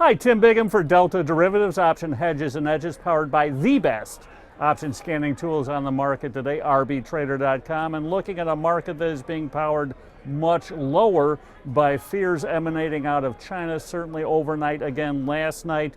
Hi, Tim Bigham for Delta Derivatives, Option Hedges and Edges, powered by the best option scanning tools on the market today, rbtrader.com, and looking at a market that is being powered much lower by fears emanating out of China. Certainly overnight, again last night,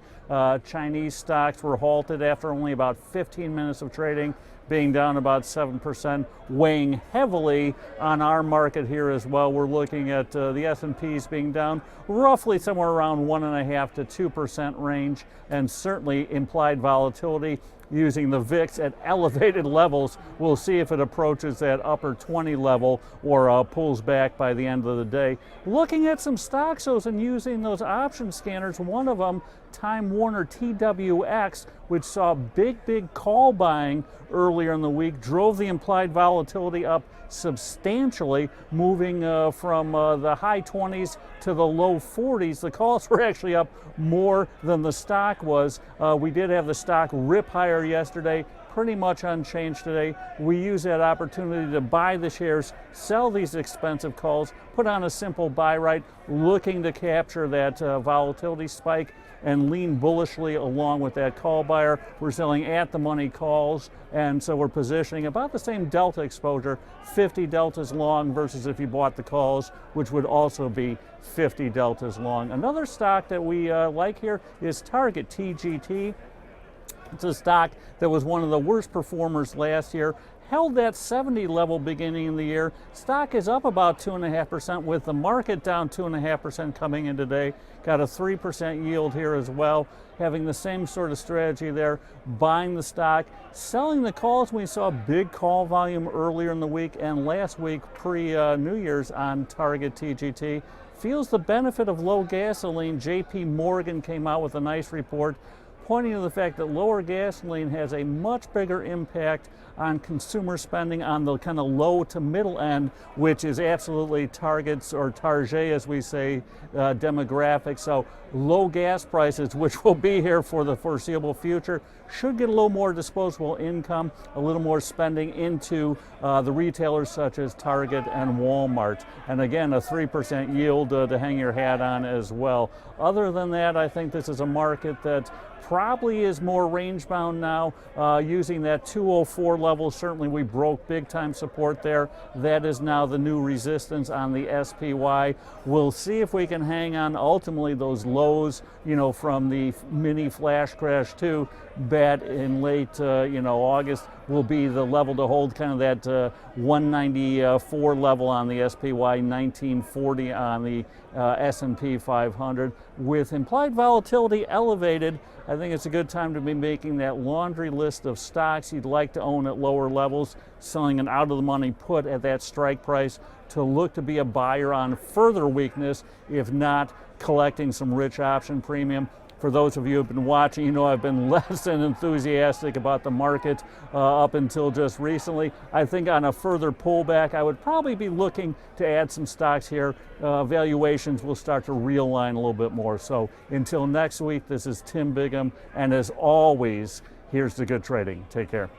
Chinese stocks were halted after only about 15 minutes of trading, being down about 7%, weighing heavily on our market here as well. We're looking at the S&Ps being down roughly somewhere around 1.5% to 2% range, and certainly implied volatility using the VIX at elevated levels. We'll see if it approaches that upper 20 level or pulls back by the end of the day. Looking at some stocks and using those option scanners, one of them, Time Warner TWX, which saw big call buying earlier in the week, drove the implied volatility up substantially, moving from the high 20s to the low 40s. The calls were actually up more than the stock was. We did have the stock rip higher yesterday, pretty much unchanged today. We use that opportunity to buy the shares, sell these expensive calls, put on a simple buy right, looking to capture that volatility spike and lean bullishly along with that call buyer. We're selling at the money calls, and so we're positioning about the same delta exposure, 50 deltas long versus if you bought the calls, which would also be 50 deltas long. Another stock that we like here is Target, TGT. It's a stock that was one of the worst performers last year, held that 70 level beginning of the year. Stock is up about 2.5% with the market down 2.5% coming in today. Got a 3% yield here as well. Having the same sort of strategy there, buying the stock, selling the calls. We saw big call volume earlier in the week and last week pre-New Year's on Target TGT. Feels the benefit of low gasoline. JP Morgan came out with a nice report pointing to the fact that lower gasoline has a much bigger impact on consumer spending on the kind of low to middle end, which is absolutely Target's, or Target as we say, demographic. So low gas prices, which will be here for the foreseeable future, should get a little more disposable income, a little more spending into the retailers such as Target and Walmart. And again, a 3% yield to hang your hat on as well. Other than that, I think this is a market that probably is more range bound now, using that 204 level. Certainly we broke big time support there. That is now the new resistance on the SPY. We'll see if we can hang on ultimately those lows, from the mini flash crash to bet in late August will be the level to hold, kind of that 194 level on the SPY, 1940 on the S&P 500. With implied volatility elevated, I think it's a good time to be making that laundry list of stocks you'd like to own at lower levels, selling an out-of-the-money put at that strike price to look to be a buyer on further weakness, if not collecting some rich option premium. For those of you who have been watching, I've been less than enthusiastic about the market up until just recently. I think on a further pullback, I would probably be looking to add some stocks here. Valuations will start to realign a little bit more. So until next week, this is Tim Bigham, and as always, here's the good trading. Take care.